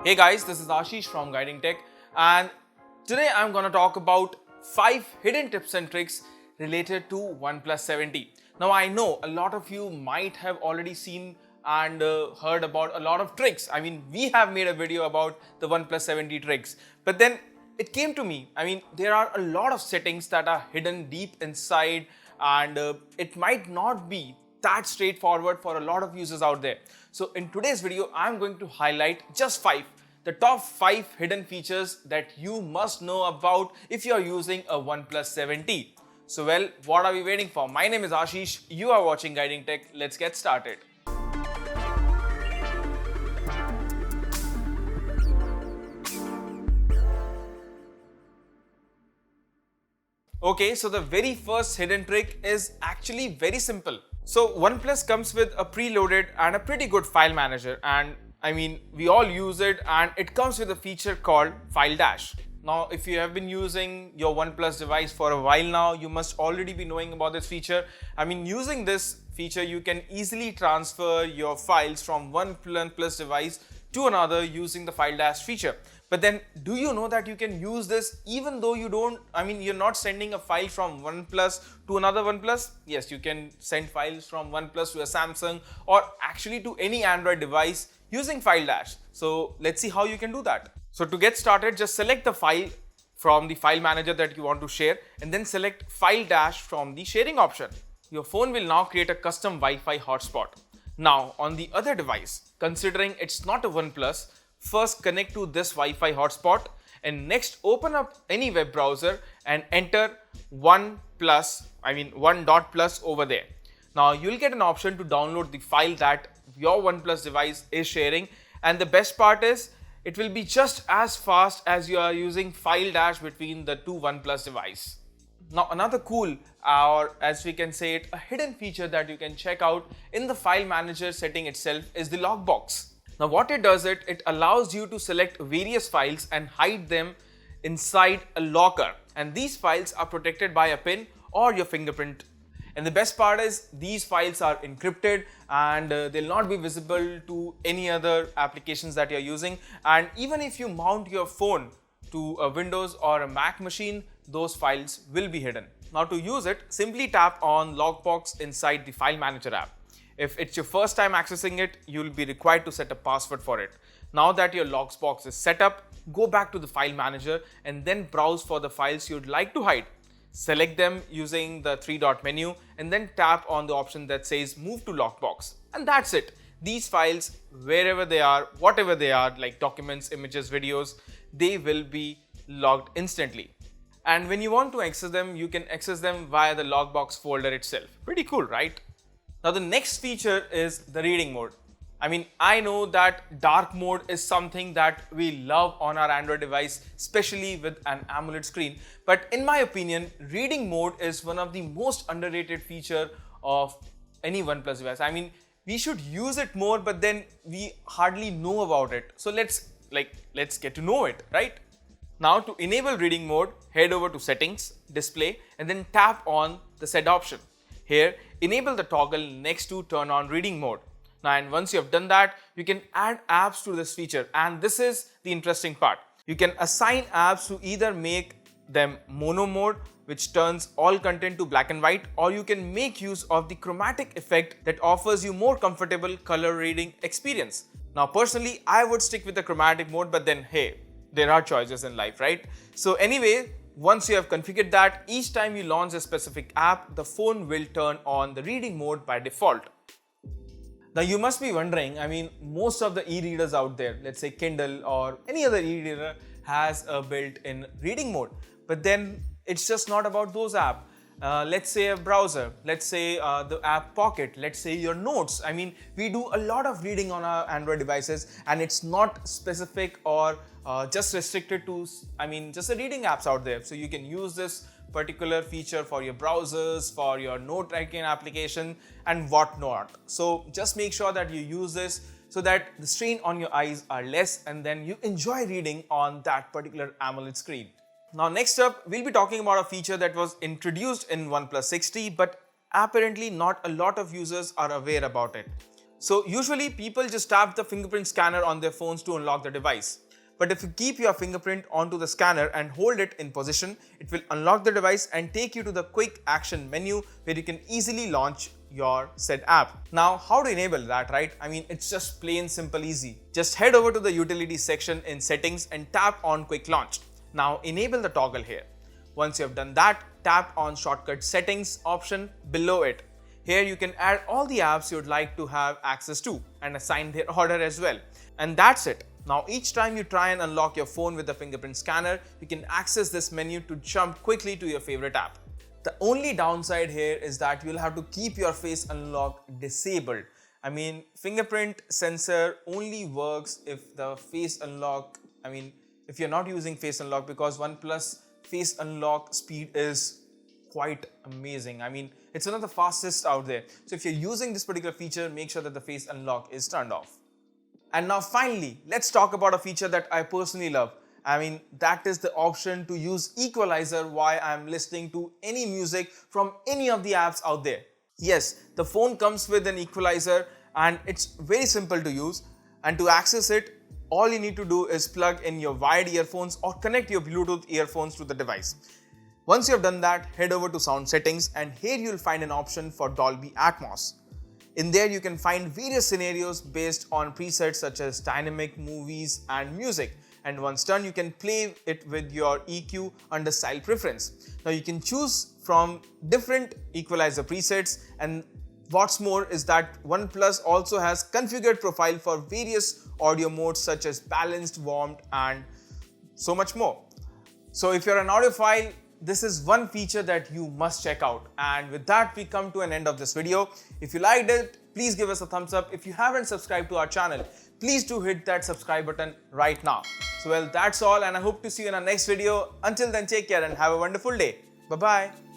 Hey guys, this is Ashish from Guiding Tech, and today I'm going to talk about 5 hidden tips and tricks related to OnePlus 70. Now I know a lot of you might have already seen and heard about a lot of tricks. I mean, we have made a video about the OnePlus 70 tricks, but then it came to me. I mean, there are a lot of settings that are hidden deep inside, and it might not be that straightforward for a lot of users out there. So in today's video, I'm going to highlight just 5, the top 5 hidden features that you must know about if you're using a OnePlus 70. So well, what are we waiting for? My name is Ashish, you are watching Guiding Tech. Let's get started. Okay, so the very first hidden trick is actually very simple. So OnePlus comes with a preloaded and a pretty good file manager, and I mean, we all use it, and it comes with a feature called File Dash. Now, if you have been using your OnePlus device for a while now, you must already be knowing about this feature. I mean, using this feature, you can easily transfer your files from one OnePlus device to another using the File Dash feature. But then, do you know that you can use this even though you're not sending a file from OnePlus to another OnePlus? Yes, you can send files from OnePlus to a Samsung or actually to any Android device using File Dash. So let's see how you can do that. So to get started, just select the file from the file manager that you want to share and then select File Dash from the sharing option. Your phone will now create a custom Wi-Fi hotspot. Now on the other device, considering it's not a OnePlus, first connect to this Wi-Fi hotspot and next open up any web browser and enter one plus over there. Now you'll get an option to download the file that your OnePlus device is sharing, and the best part is it will be just as fast as you are using File Dash between the two OnePlus devices. Now another cool, or as we can say it, a hidden feature that you can check out in the file manager setting itself is the lockbox. Now what it does, it allows you to select various files and hide them inside a locker, and these files are protected by a pin or your fingerprint. And the best part is these files are encrypted and they'll not be visible to any other applications that you're using. And even if you mount your phone to a Windows or a Mac machine, those files will be hidden. Now to use it, simply tap on Lockbox inside the File Manager app. If it's your first time accessing it, you'll be required to set a password for it. Now that your Lockbox is set up, go back to the File Manager and then browse for the files you'd like to hide. Select them using the 3-dot menu and then tap on the option that says Move to Lockbox. And that's it. These files, wherever they are, whatever they are, like documents, images, videos, they will be logged instantly. And when you want to access them, you can access them via the Lockbox folder itself. Pretty cool, right? Now the next feature is the reading mode. I mean, I know that dark mode is something that we love on our Android device, especially with an AMOLED screen. But in my opinion, reading mode is one of the most underrated feature of any OnePlus device. I mean, we should use it more, but then we hardly know about it. So let's get to know it, right? Now to enable reading mode, head over to Settings, Display, and then tap on the said option. Here, enable the toggle next to turn on reading mode. Now, and once you have done that, you can add apps to this feature, and this is the interesting part. You can assign apps to either make them mono mode, which turns all content to black and white, or you can make use of the chromatic effect that offers you more comfortable color reading experience. Now personally, I would stick with the chromatic mode, but then hey, there are choices in life, right? So anyway, once you have configured that, each time you launch a specific app, the phone will turn on the reading mode by default. Now you must be wondering, I mean, most of the e-readers out there, let's say Kindle or any other e-reader, has a built-in reading mode. But then it's just not about those apps. Let's say a browser, let's say the app Pocket, let's say your notes. I mean, we do a lot of reading on our Android devices, and it's not specific or just restricted to, just the reading apps out there. So you can use this particular feature for your browsers, for your note taking application and whatnot. So just make sure that you use this so that the strain on your eyes are less and then you enjoy reading on that particular AMOLED screen. Now next up, we'll be talking about a feature that was introduced in OnePlus 60, but apparently not a lot of users are aware about it. So usually people just tap the fingerprint scanner on their phones to unlock the device. But if you keep your fingerprint onto the scanner and hold it in position, it will unlock the device and take you to the quick action menu where you can easily launch your said app. Now, how to enable that, right? I mean, it's just plain simple easy. Just head over to the utilities section in settings and tap on quick launch. Now enable the toggle here. Once you have done that, tap on shortcut settings option below it. Here you can add all the apps you would like to have access to and assign their order as well. And that's it. Now each time you try and unlock your phone with the fingerprint scanner, you can access this menu to jump quickly to your favorite app. The only downside here is that you'll have to keep your face unlock disabled. I mean, fingerprint sensor only works if the face unlock, if you're not using face unlock, because OnePlus face unlock speed is quite amazing. I mean, it's one of the fastest out there. So if you're using this particular feature, make sure that the face unlock is turned off. And now finally, let's talk about a feature that I personally love. That is the option to use Equalizer while I'm listening to any music from any of the apps out there. Yes, the phone comes with an equalizer and it's very simple to use. And to access it, all you need to do is plug in your wired earphones or connect your Bluetooth earphones to the device. Once you have done that, head over to sound settings and here you'll find an option for Dolby Atmos. In there you can find various scenarios based on presets such as dynamic, movies and music. And once done, you can play it with your EQ under style preference. Now you can choose from different equalizer presets, and what's more is that OnePlus also has configured profile for various audio modes such as balanced, warmed and so much more. So if you're an audiophile, this is one feature that you must check out. And with that, we come to an end of this video. If you liked it, please give us a thumbs up. If you haven't subscribed to our channel, please do hit that subscribe button right now. So well, that's all, and I hope to see you in our next video. Until then, take care and have a wonderful day. Bye-bye.